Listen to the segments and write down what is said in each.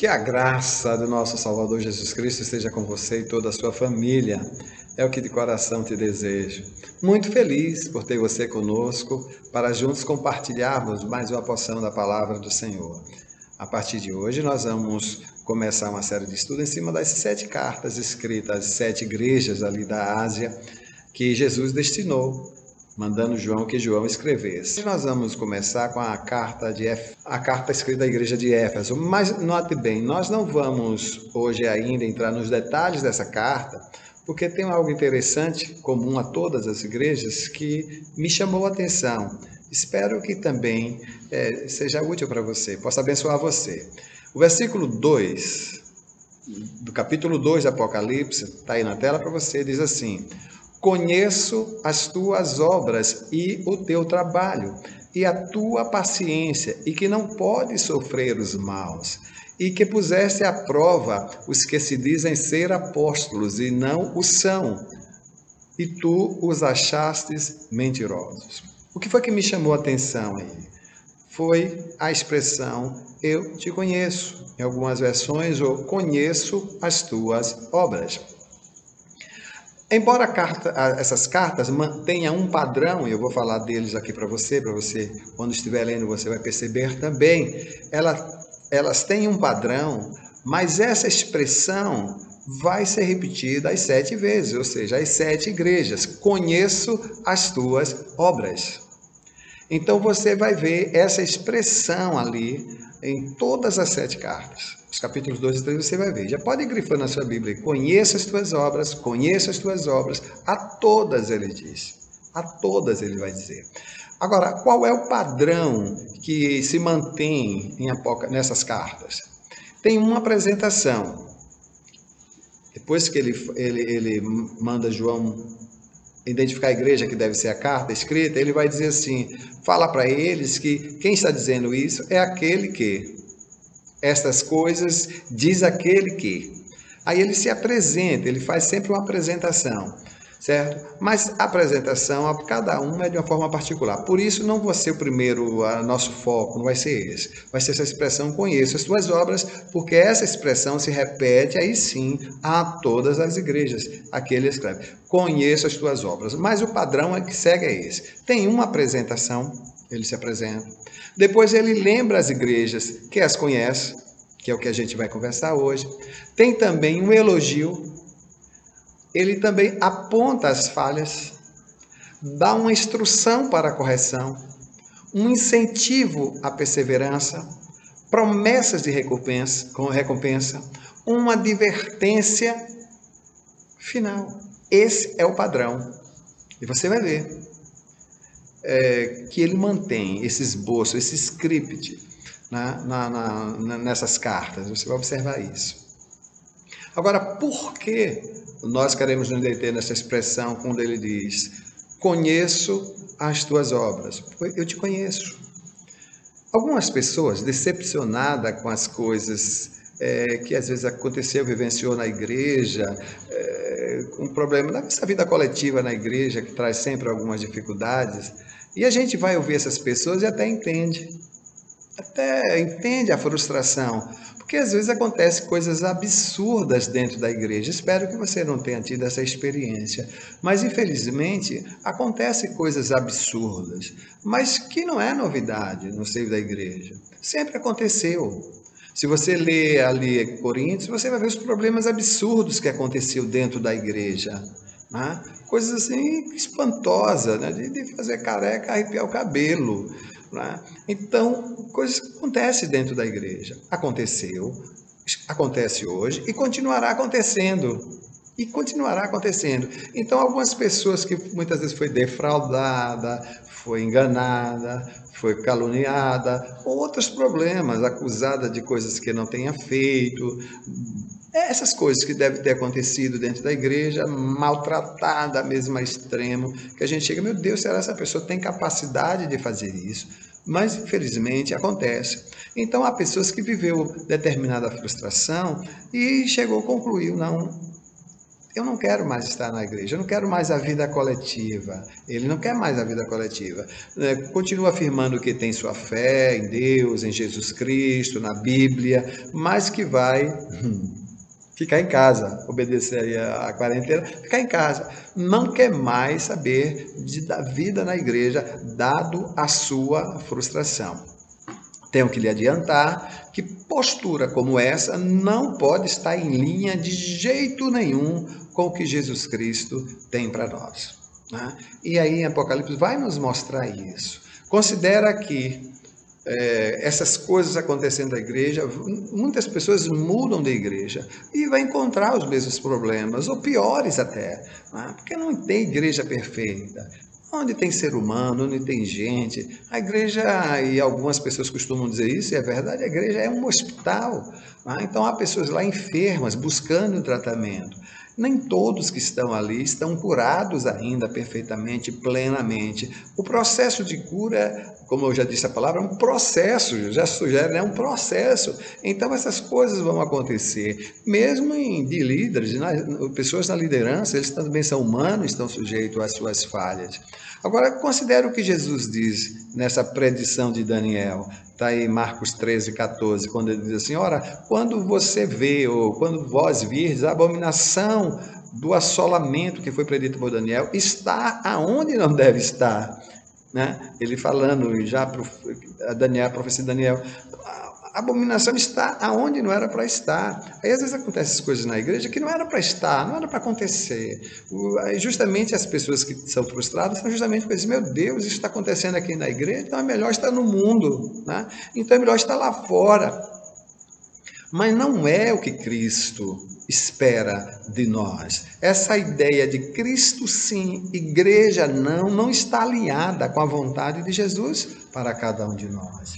Que a graça do nosso Salvador Jesus Cristo esteja com você e toda a sua família. É o que de coração te desejo. Muito feliz por ter você conosco para juntos compartilharmos mais uma porção da palavra do Senhor. A partir de hoje nós vamos começar uma série de estudos em cima das 7 cartas escritas às 7 igrejas ali da Ásia que Jesus destinou, mandando João que João escrevesse. Nós vamos começar com a carta escrita à igreja de Éfeso. Mas note bem, nós não vamos hoje ainda entrar nos detalhes dessa carta, porque tem algo interessante, comum a todas as igrejas, que me chamou a atenção. Espero que também seja útil para você, possa abençoar você. O versículo 2, do capítulo 2 do Apocalipse, está aí na tela para você, diz assim: conheço as tuas obras e o teu trabalho, e a tua paciência, e que não podes sofrer os maus, e que puseste à prova os que se dizem ser apóstolos e não o são, e tu os achastes mentirosos. O que foi que me chamou a atenção aí? Foi a expressão eu te conheço. Em algumas versões, eu conheço as tuas obras. Embora essas cartas mantenham um padrão, e eu vou falar deles aqui para você, quando estiver lendo, você vai perceber também, elas têm um padrão, mas essa expressão vai ser repetida as 7 vezes, ou seja, as 7 igrejas. Conheço as tuas obras. Então você vai ver essa expressão ali em todas as 7 cartas. Os capítulos 2 e 3 você vai ver. Já pode grifar na sua Bíblia. Conheça as tuas obras, conheça as tuas obras. A todas ele diz. A todas ele vai dizer. Agora, qual é o padrão que se mantém nessas cartas? Tem uma apresentação. Depois que ele manda João identificar a igreja que deve ser a carta escrita, ele vai dizer assim, fala para eles que quem está dizendo isso é aquele que, estas coisas diz aquele que. Aí ele se apresenta, ele faz sempre uma apresentação, certo? Mas a apresentação a cada um é de uma forma particular. Por isso não vai ser o primeiro, nosso foco, não vai ser esse. Vai ser essa expressão, conheço as tuas obras, porque essa expressão se repete aí sim a todas as igrejas. Aqui ele escreve, conheço as tuas obras. Mas o padrão que segue é esse. Tem uma apresentação, ele se apresenta. Depois ele lembra as igrejas que as conhece, que é o que a gente vai conversar hoje. Tem também um elogio. Ele também aponta as falhas, dá uma instrução para a correção, um incentivo à perseverança, promessas de recompensa, uma advertência final. Esse é o padrão. E você vai ver que ele mantém esse esboço, esse script nessas cartas. Você vai observar isso. Agora, por que nós queremos nos deter nessa expressão quando ele diz, conheço as tuas obras? Eu te conheço. Algumas pessoas decepcionadas com as coisas que às vezes aconteceu, vivenciou na igreja, com um problema nessa vida coletiva na igreja, que traz sempre algumas dificuldades, e a gente vai ouvir essas pessoas e até entende a frustração, porque às vezes acontecem coisas absurdas dentro da igreja. Espero que você não tenha tido essa experiência, mas infelizmente acontecem coisas absurdas, mas que não é novidade no seio da igreja, sempre aconteceu. Se você ler ali Coríntios, você vai ver os problemas absurdos que aconteceu dentro da igreja, né? Coisas assim espantosas, né? De fazer careca arrepiar o cabelo, né? Então, coisas que acontecem dentro da igreja. Aconteceu, acontece hoje e continuará acontecendo. E continuará acontecendo. Então, algumas pessoas que muitas vezes foi defraudada, foi enganada, foi caluniada, outros problemas, acusada de coisas que não tenha feito, essas coisas que devem ter acontecido dentro da igreja, maltratada mesmo a extremo, que a gente chega, meu Deus, será que essa pessoa tem capacidade de fazer isso? Mas, infelizmente, acontece. Então, há pessoas que viveu determinada frustração e chegou, concluiu, não, eu não quero mais estar na igreja, eu não quero mais a vida coletiva. Ele não quer mais a vida coletiva. Continua afirmando que tem sua fé em Deus, em Jesus Cristo, na Bíblia, mas que vai ficar em casa, obedecer aí a quarentena, ficar em casa. Não quer mais saber da vida na igreja, dado a sua frustração. Tenho que lhe adiantar que postura como essa não pode estar em linha de jeito nenhum com o que Jesus Cristo tem para nós. Né? E aí em Apocalipse vai nos mostrar isso. Considera que essas coisas acontecendo na igreja, muitas pessoas mudam de igreja e vai encontrar os mesmos problemas, ou piores até, né? Porque não tem igreja perfeita. Onde tem ser humano, onde tem gente, a igreja, e algumas pessoas costumam dizer isso, e é verdade, a igreja é um hospital. Né? Então há pessoas lá enfermas, buscando um tratamento. Nem todos que estão ali estão curados ainda perfeitamente, plenamente. O processo de cura, como eu já disse a palavra, é um processo, já sugere, é um processo. Então essas coisas vão acontecer, mesmo de líderes, pessoas na liderança, eles também são humanos, estão sujeitos às suas falhas. Agora, considere o que Jesus diz nessa predição de Daniel. Está aí Marcos 13, 14, quando ele diz assim, ora, quando você vê, ou quando vós virdes a abominação do assolamento que foi predito por Daniel, está aonde não deve estar. Né? Ele falando já a Daniel, a profecia de Daniel, a abominação está aonde não era para estar. Aí às vezes acontecem coisas na igreja que não era para estar, não era para acontecer. Justamente as pessoas que são frustradas são justamente porque dizem, meu Deus, isso está acontecendo aqui na igreja, então é melhor estar no mundo, né? Então é melhor estar lá fora. Mas não é o que Cristo espera de nós. Essa ideia de Cristo sim, igreja não está alinhada com a vontade de Jesus para cada um de nós.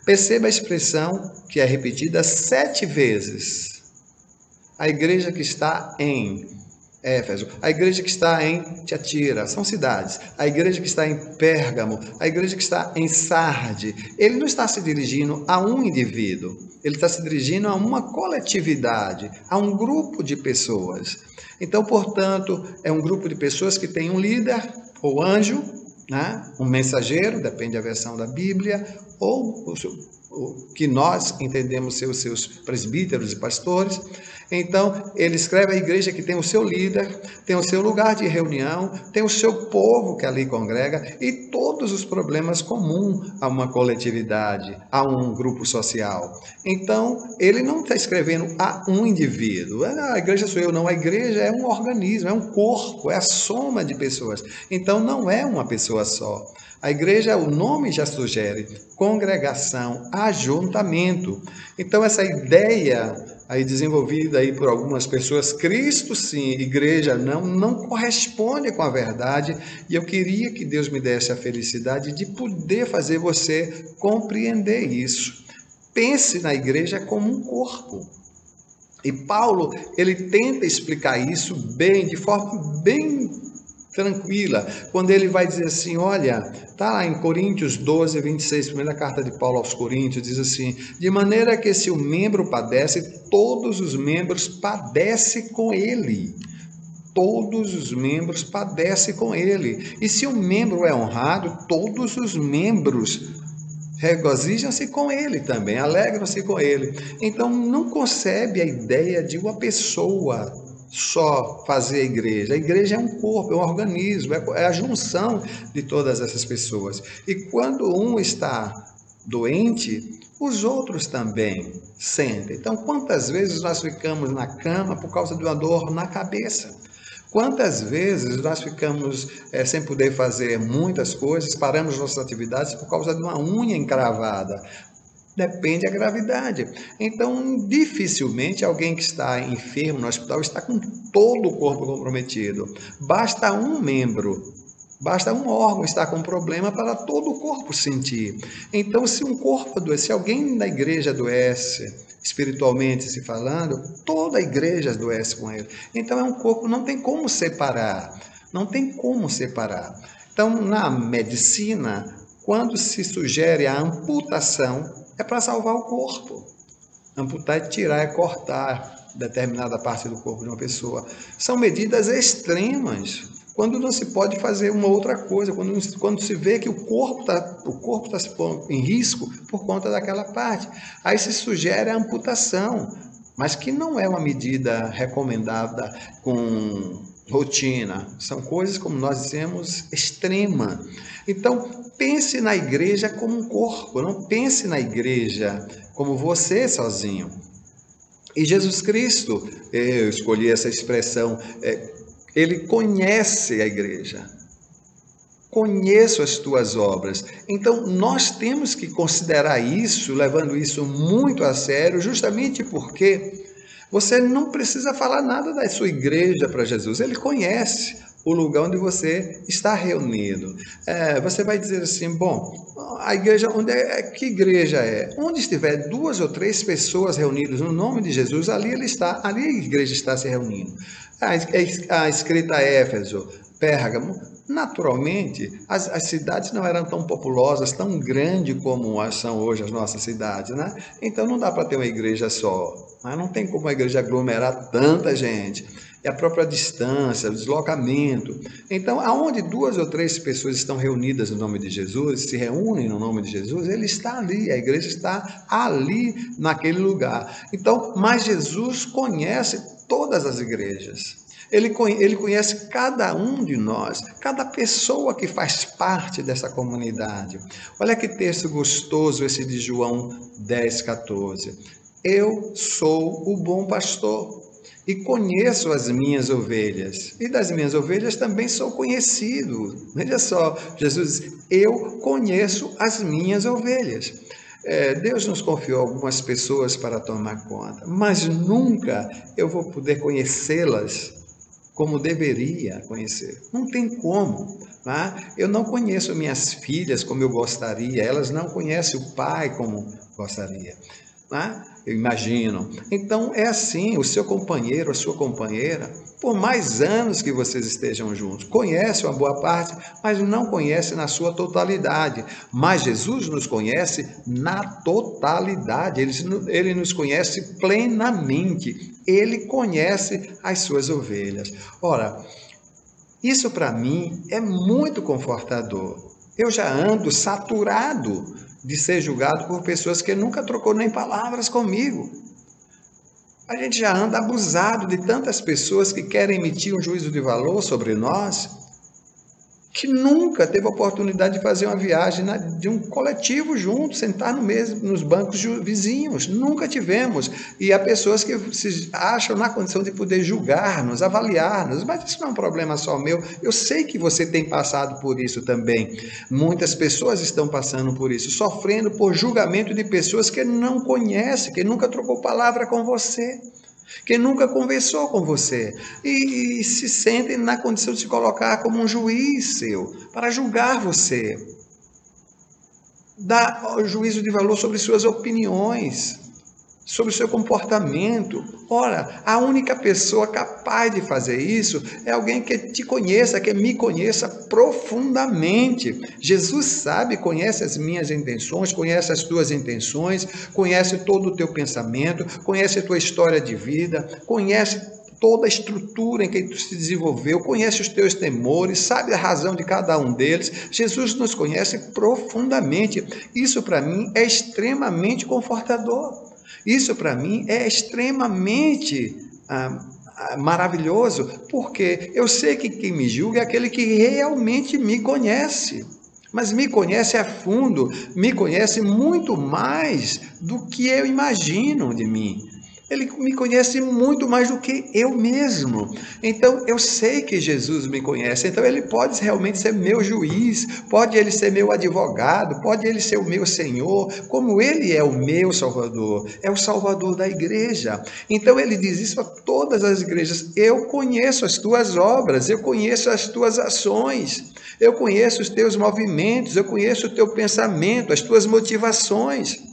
Perceba a expressão que é repetida 7 vezes. A igreja que está em Éfeso, a igreja que está em Tiatira, são cidades. A igreja que está em Pérgamo, a igreja que está em Sarde. Ele não está se dirigindo a um indivíduo, ele está se dirigindo a uma coletividade, a um grupo de pessoas. Então, portanto, é um grupo de pessoas que tem um líder, ou anjo, né? Um mensageiro, depende da versão da Bíblia, ou o que nós entendemos ser os seus presbíteros e pastores. Então, ele escreve a igreja que tem o seu líder, tem o seu lugar de reunião, tem o seu povo que ali congrega e todos os problemas comuns a uma coletividade, a um grupo social. Então, ele não está escrevendo a um indivíduo. A igreja sou eu, não. A igreja é um organismo, é um corpo, é a soma de pessoas. Então, não é uma pessoa só. A igreja, o nome já sugere congregação, ajuntamento. Então, essa ideia aí desenvolvida aí por algumas pessoas, Cristo sim, igreja não corresponde com a verdade, e eu queria que Deus me desse a felicidade de poder fazer você compreender isso. Pense na igreja como um corpo. E Paulo, ele tenta explicar isso bem, de forma bem tranquila, quando ele vai dizer assim, olha, está lá em Coríntios 12, 26, primeira carta de Paulo aos Coríntios, diz assim, de maneira que se o membro padece, todos os membros padecem com ele. Todos os membros padecem com ele. E se um membro é honrado, todos os membros regozijam-se com ele também, alegram-se com ele. Então, não concebe a ideia de uma pessoa só fazer a igreja. A igreja é um corpo, é um organismo, é a junção de todas essas pessoas. E quando um está doente, os outros também sentem. Então, quantas vezes nós ficamos na cama por causa de uma dor na cabeça? Quantas vezes nós ficamos sem poder fazer muitas coisas, paramos nossas atividades por causa de uma unha encravada? Depende da gravidade. Então, dificilmente alguém que está enfermo no hospital está com todo o corpo comprometido. Basta um membro, basta um órgão estar com problema para todo o corpo sentir. Então, se um corpo adoece, se alguém na igreja adoece, espiritualmente se falando, toda a igreja adoece com ele. Então, é um corpo, não tem como separar. Não tem como separar. Então, na medicina, quando se sugere a amputação, é para salvar o corpo. Amputar é tirar, é cortar determinada parte do corpo de uma pessoa. São medidas extremas, quando não se pode fazer uma outra coisa, quando se vê que o corpo tá se pondo em risco por conta daquela parte. Aí se sugere a amputação, mas que não é uma medida recomendada com rotina. São coisas, como nós dizemos, extrema. Então, pense na igreja como um corpo, não pense na igreja como você sozinho. E Jesus Cristo, eu escolhi essa expressão, ele conhece a igreja. Conheço as tuas obras. Então, nós temos que considerar isso, levando isso muito a sério, justamente porque você não precisa falar nada da sua igreja para Jesus. Ele conhece o lugar onde você está reunido. Você vai dizer assim, bom, a igreja, que igreja é? Onde estiver 2 ou 3 pessoas reunidas no nome de Jesus, ali a igreja está se reunindo. A escrita Éfeso, Pérgamo, naturalmente, as cidades não eram tão populosas, tão grandes como são hoje as nossas cidades, né? Então não dá para ter uma igreja só, mas não tem como a igreja aglomerar tanta gente. E a própria distância, o deslocamento. Então, aonde 2 ou 3 pessoas estão reunidas no nome de Jesus, se reúnem no nome de Jesus, ele está ali, a igreja está ali, naquele lugar. Então, mas Jesus conhece todas as igrejas. Ele conhece cada um de nós, cada pessoa que faz parte dessa comunidade. Olha que texto gostoso esse de João 10,14. Eu sou o bom pastor e conheço as minhas ovelhas, e das minhas ovelhas também sou conhecido. Veja só, Jesus diz, eu conheço as minhas ovelhas. Deus nos confiou algumas pessoas para tomar conta, mas nunca eu vou poder conhecê-las como deveria conhecer. Não tem como. Tá? Eu não conheço minhas filhas como eu gostaria, elas não conhecem o pai como gostaria. Tá? Eu imagino. Então é assim, o seu companheiro, a sua companheira, por mais anos que vocês estejam juntos, conhece uma boa parte, mas não conhece na sua totalidade. Mas Jesus nos conhece na totalidade, ele nos conhece plenamente, ele conhece as suas ovelhas. Ora, isso para mim é muito confortador. Eu já ando saturado de ser julgado por pessoas que nunca trocou nem palavras comigo. A gente já anda abusado de tantas pessoas que querem emitir um juízo de valor sobre nós, que nunca teve a oportunidade de fazer uma viagem de um coletivo junto, sentar nos bancos vizinhos. Nunca tivemos. E há pessoas que se acham na condição de poder julgar-nos, avaliar-nos. Mas isso não é um problema só meu. Eu sei que você tem passado por isso também. Muitas pessoas estão passando por isso, sofrendo por julgamento de pessoas que não conhece, que nunca trocou palavra com você, que nunca conversou com você, e se sentem na condição de se colocar como um juiz seu, para julgar você, dar juízo de valor sobre suas opiniões, sobre o seu comportamento. Ora, a única pessoa capaz de fazer isso é alguém que te conheça, que me conheça profundamente. Jesus sabe, conhece as minhas intenções, conhece as tuas intenções, conhece todo o teu pensamento, conhece a tua história de vida, conhece toda a estrutura em que tu se desenvolveu, conhece os teus temores, sabe a razão de cada um deles. Jesus nos conhece profundamente. Isso para mim é extremamente confortador. Isso para mim é extremamente maravilhoso, porque eu sei que quem me julga é aquele que realmente me conhece, mas me conhece a fundo, me conhece muito mais do que eu imagino de mim. Ele me conhece muito mais do que eu mesmo. Então, eu sei que Jesus me conhece. Então, ele pode realmente ser meu juiz, pode ele ser meu advogado, pode ele ser o meu Senhor, como ele é o meu Salvador, é o Salvador da igreja. Então, ele diz isso a todas as igrejas: eu conheço as tuas obras, eu conheço as tuas ações, eu conheço os teus movimentos, eu conheço o teu pensamento, as tuas motivações.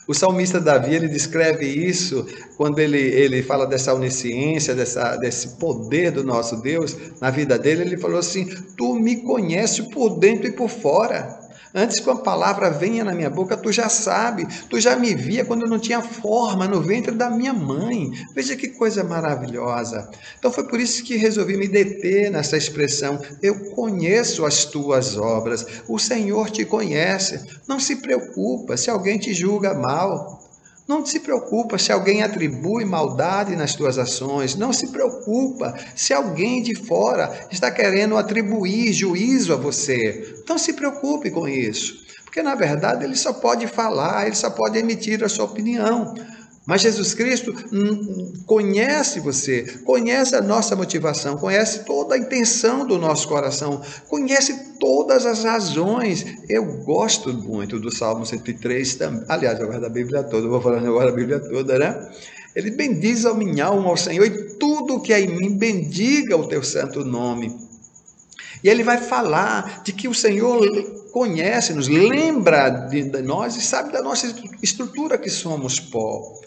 O salmista Davi, ele descreve isso quando ele fala dessa onisciência, desse poder do nosso Deus na vida dele. Ele falou assim: tu me conheces por dentro e por fora. Antes que uma palavra venha na minha boca, tu já sabe, tu já me via quando eu não tinha forma no ventre da minha mãe. Veja que coisa maravilhosa. Então foi por isso que resolvi me deter nessa expressão. Eu conheço as tuas obras. O Senhor te conhece. Não se preocupa se alguém te julga mal. Não se preocupa se alguém atribui maldade nas tuas ações. Não se preocupa se alguém de fora está querendo atribuir juízo a você. Não se preocupe com isso. Porque, na verdade, ele só pode falar, ele só pode emitir a sua opinião. Mas Jesus Cristo conhece você, conhece a nossa motivação, conhece toda a intenção do nosso coração, conhece todas as razões. Eu gosto muito do Salmo 103 também. Aliás, eu gosto da Bíblia toda, eu vou falando agora da Bíblia toda, né? Ele bendiz a minha alma ao Senhor e tudo que é em mim bendiga o teu santo nome. E ele vai falar de que o Senhor conhece, nos lembra de nós e sabe da nossa estrutura que somos pó.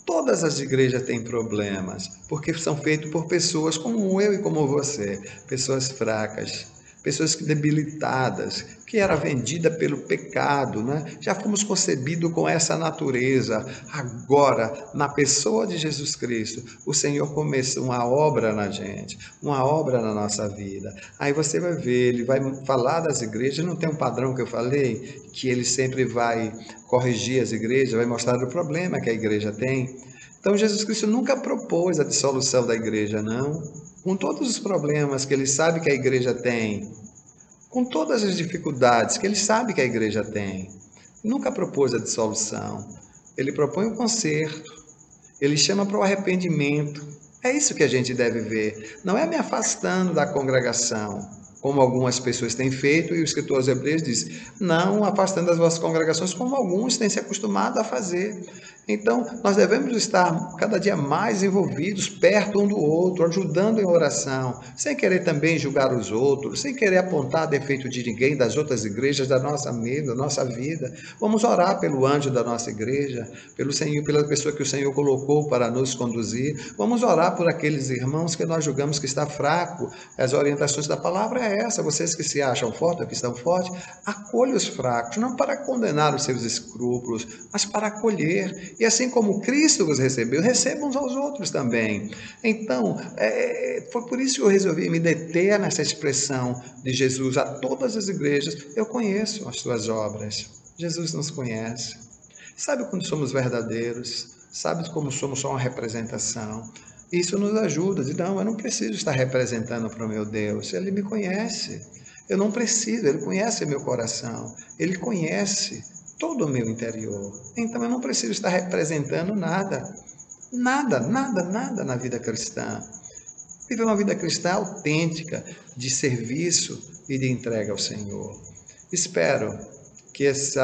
Todas as igrejas têm problemas, porque são feitas por pessoas como eu e como você, pessoas fracas, pessoas debilitadas, que era vendida pelo pecado, né? Já fomos concebidos com essa natureza. Agora, na pessoa de Jesus Cristo, o Senhor começou uma obra na gente, uma obra na nossa vida. Aí você vai ver, ele vai falar das igrejas, não tem um padrão que eu falei, que ele sempre vai corrigir as igrejas, vai mostrar o problema que a igreja tem. Então, Jesus Cristo nunca propôs a dissolução da igreja, não. Com todos os problemas que ele sabe que a igreja tem, com todas as dificuldades que ele sabe que a igreja tem, nunca propôs a dissolução. Ele propõe o conserto, ele chama para o arrependimento. É isso que a gente deve ver. Não é me afastando da congregação, como algumas pessoas têm feito, e o escritor aos Hebreus diz, não afastando as vossas congregações, como alguns têm se acostumado a fazer. Então, nós devemos estar cada dia mais envolvidos, perto um do outro, ajudando em oração, sem querer também julgar os outros, sem querer apontar defeito de ninguém, das outras igrejas, da nossa vida. Vamos orar pelo anjo da nossa igreja, pelo Senhor, pela pessoa que o Senhor colocou para nos conduzir. Vamos orar por aqueles irmãos que nós julgamos que está fraco. As orientações da palavra é essa, vocês que se acham fortes, que estão fortes, acolha os fracos, não para condenar os seus escrúpulos, mas para acolher. E assim como Cristo vos recebeu, recebam uns aos outros também. Então, foi por isso que eu resolvi me deter nessa expressão de Jesus a todas as igrejas. Eu conheço as tuas obras. Jesus nos conhece. Sabe quando somos verdadeiros? Sabe como somos só uma representação? Isso nos ajuda. Não, eu não preciso estar representando para o meu Deus. Ele me conhece. Eu não preciso. Ele conhece meu coração. Ele conhece todo o meu interior. Então eu não preciso estar representando nada. Nada na vida cristã. Viver uma vida cristã autêntica, de serviço e de entrega ao Senhor. Espero que esse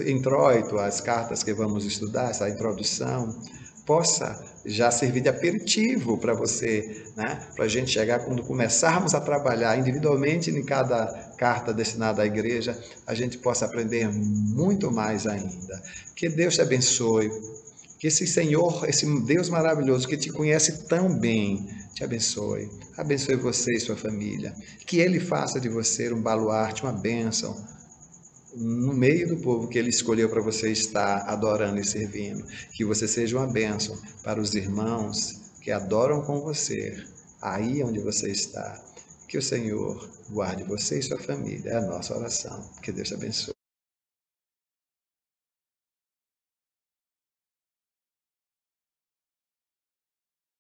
introito, as cartas que vamos estudar, essa introdução, possa já servir de aperitivo para você, né? Para a gente chegar, quando começarmos a trabalhar individualmente em cada carta destinada à igreja, a gente possa aprender muito mais ainda. Que Deus te abençoe, que esse Senhor, esse Deus maravilhoso que te conhece tão bem, te abençoe. Abençoe você e sua família. Que Ele faça de você um baluarte, uma bênção, no meio do povo que Ele escolheu para você estar adorando e servindo. Que você seja uma bênção para os irmãos que adoram com você, aí onde você está. Que o Senhor guarde você e sua família. É a nossa oração. Que Deus te abençoe.